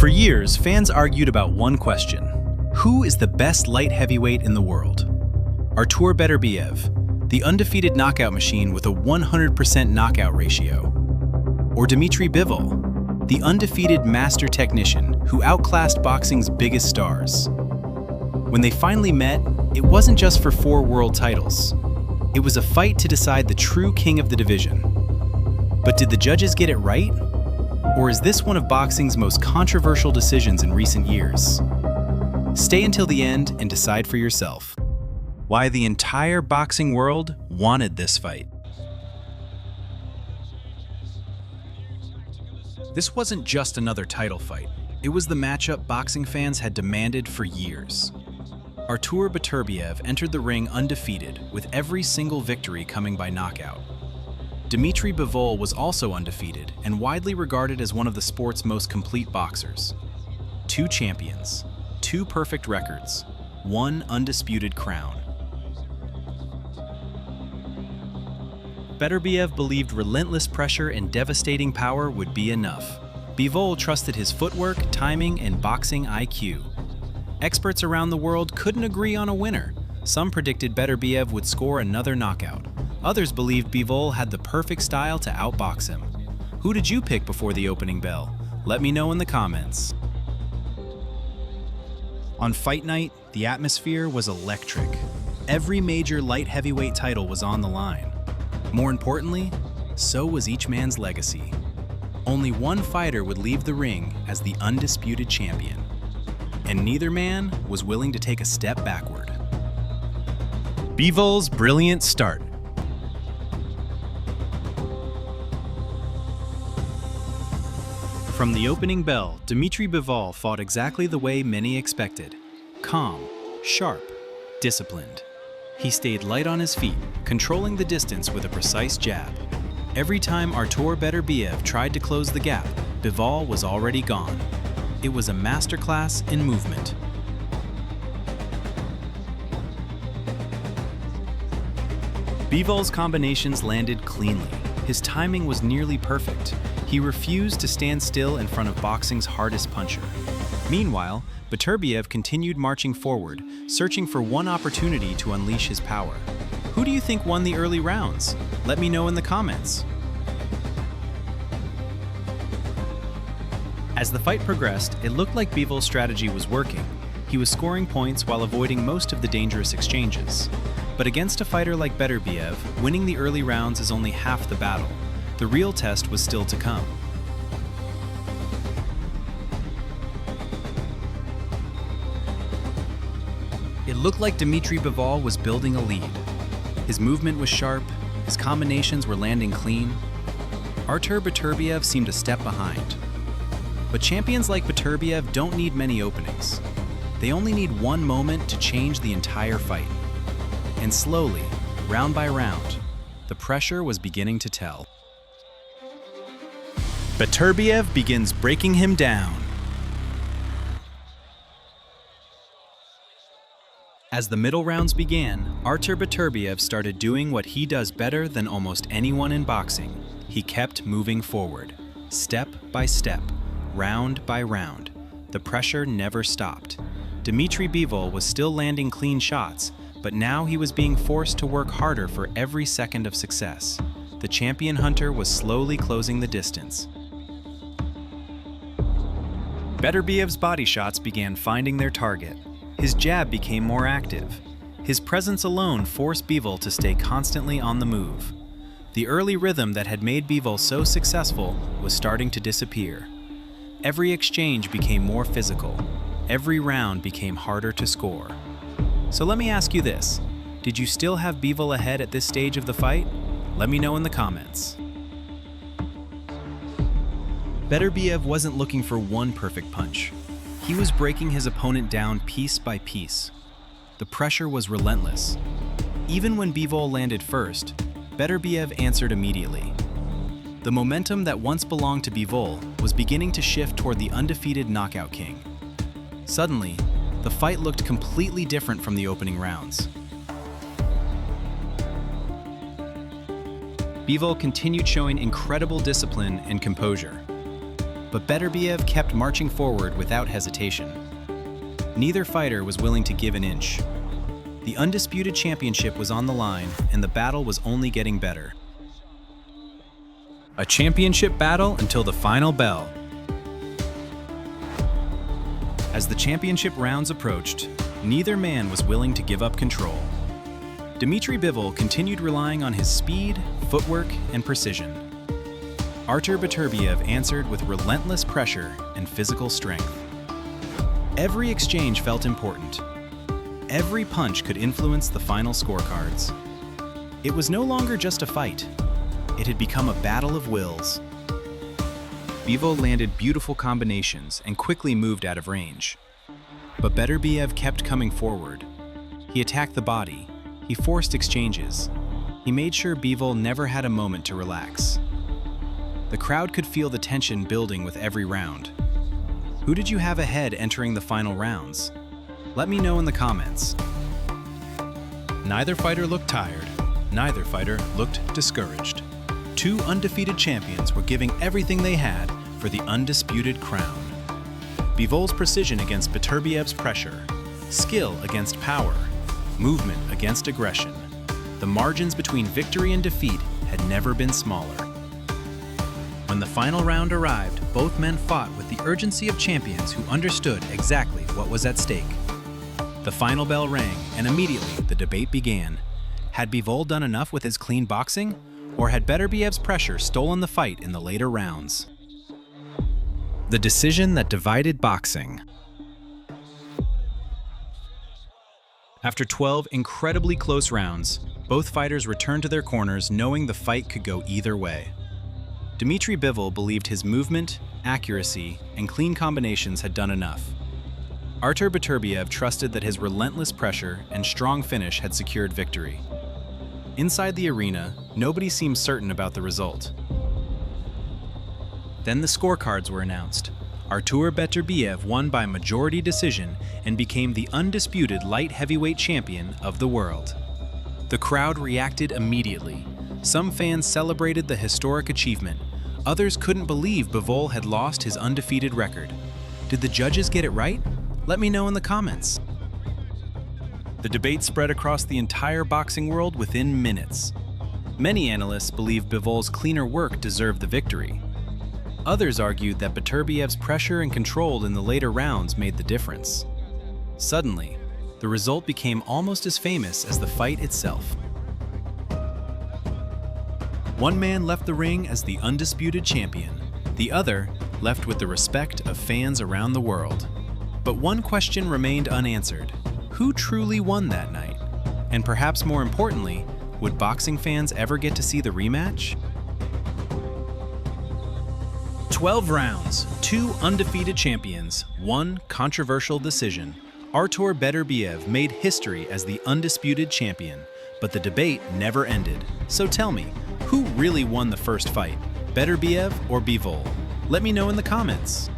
For years, fans argued about one question: who is the best light heavyweight in the world? Artur Beterbiev, the undefeated knockout machine with a 100% knockout ratio? Or Dmitry Bivol, the undefeated master technician who outclassed boxing's biggest stars? When they finally met, it wasn't just for 4 world titles. It was a fight to decide the true king of the division. But did the judges get it right? Or is this one of boxing's most controversial decisions in recent years? Stay until the end and decide for yourself why the entire boxing world wanted this fight. This wasn't just another title fight. It was the matchup boxing fans had demanded for years. Artur Beterbiev entered the ring undefeated, with every single victory coming by knockout. Dmitry Bivol was also undefeated and widely regarded as one of the sport's most complete boxers. 2 champions, 2 perfect records, 1 undisputed crown. Beterbiev believed relentless pressure and devastating power would be enough. Bivol trusted his footwork, timing, and boxing IQ. Experts around the world couldn't agree on a winner. Some predicted Beterbiev would score another knockout. Others believed Bivol had the perfect style to outbox him. Who did you pick before the opening bell? Let me know in the comments. On fight night, the atmosphere was electric. Every major light heavyweight title was on the line. More importantly, so was each man's legacy. Only one fighter would leave the ring as the undisputed champion. And neither man was willing to take a step backward. Bivol's brilliant start. From the opening bell, Dmitry Bivol fought exactly the way many expected. Calm, sharp, disciplined. He stayed light on his feet, controlling the distance with a precise jab. Every time Artur Beterbiev tried to close the gap, Bivol was already gone. It was a masterclass in movement. Bivol's combinations landed cleanly. His timing was nearly perfect. He refused to stand still in front of boxing's hardest puncher. Meanwhile, Beterbiev continued marching forward, searching for one opportunity to unleash his power. Who do you think won the early rounds? Let me know in the comments. As the fight progressed, it looked like Bivol's strategy was working. He was scoring points while avoiding most of the dangerous exchanges. But against a fighter like Beterbiev, winning the early rounds is only half the battle. The real test was still to come. It looked like Dmitry Bivol was building a lead. His movement was sharp, his combinations were landing clean. Artur Beterbiev seemed a step behind. But champions like Beterbiev don't need many openings. They only need one moment to change the entire fight. And slowly, round by round, the pressure was beginning to tell. Beterbiev begins breaking him down. As the middle rounds began, Artur Beterbiev started doing what he does better than almost anyone in boxing. He kept moving forward, step by step, round by round. The pressure never stopped. Dmitry Bivol was still landing clean shots, but now he was being forced to work harder for every second of success. The champion hunter was slowly closing the distance. Beterbiev's body shots began finding their target. His jab became more active. His presence alone forced Bivol to stay constantly on the move. The early rhythm that had made Bivol so successful was starting to disappear. Every exchange became more physical. Every round became harder to score. So let me ask you this. Did you still have Bivol ahead at this stage of the fight? Let me know in the comments. Beterbiev wasn't looking for one perfect punch. He was breaking his opponent down piece by piece. The pressure was relentless. Even when Bivol landed first, Beterbiev answered immediately. The momentum that once belonged to Bivol was beginning to shift toward the undefeated knockout king. Suddenly, the fight looked completely different from the opening rounds. Bivol continued showing incredible discipline and composure. but Beterbiev kept marching forward without hesitation. Neither fighter was willing to give an inch. The undisputed championship was on the line, and the battle was only getting better. A championship battle until the final bell. As the championship rounds approached, neither man was willing to give up control. Dmitry Bivol continued relying on his speed, footwork, and precision. Artur Beterbiev answered with relentless pressure and physical strength. Every exchange felt important. Every punch could influence the final scorecards. It was no longer just a fight. It had become a battle of wills. Bivol landed beautiful combinations and quickly moved out of range. But Beterbiev kept coming forward. He attacked the body. He forced exchanges. He made sure Bivol never had a moment to relax. The crowd could feel the tension building with every round. Who did you have ahead entering the final rounds? Let me know in the comments. Neither fighter looked tired. Neither fighter looked discouraged. Two undefeated champions were giving everything they had for the undisputed crown. Bivol's precision against Beterbiev's pressure, skill against power, movement against aggression. The margins between victory and defeat had never been smaller. When the final round arrived, both men fought with the urgency of champions who understood exactly what was at stake. The final bell rang, and immediately the debate began. Had Bivol done enough with his clean boxing? Or had Beterbiev's pressure stolen the fight in the later rounds? The decision that divided boxing. After 12 incredibly close rounds, both fighters returned to their corners knowing the fight could go either way. Dmitry Bivol believed his movement, accuracy, and clean combinations had done enough. Artur Beterbiev trusted that his relentless pressure and strong finish had secured victory. Inside the arena, nobody seemed certain about the result. Then the scorecards were announced. Artur Beterbiev won by majority decision and became the undisputed light heavyweight champion of the world. The crowd reacted immediately. Some fans celebrated the historic achievement. Others couldn't believe Bivol had lost his undefeated record. Did the judges get it right? Let me know in the comments. The debate spread across the entire boxing world within minutes. Many analysts believe Bivol's cleaner work deserved the victory. Others argued that Beterbiev's pressure and control in the later rounds made the difference. Suddenly, the result became almost as famous as the fight itself. One man left the ring as the undisputed champion. The other left with the respect of fans around the world. But one question remained unanswered. Who truly won that night? And perhaps more importantly, would boxing fans ever get to see the rematch? 12 rounds, 2 undefeated champions, 1 controversial decision. Artur Beterbiev made history as the undisputed champion, but the debate never ended. So tell me, who really won the first fight, Beterbiev or Bivol? Let me know in the comments.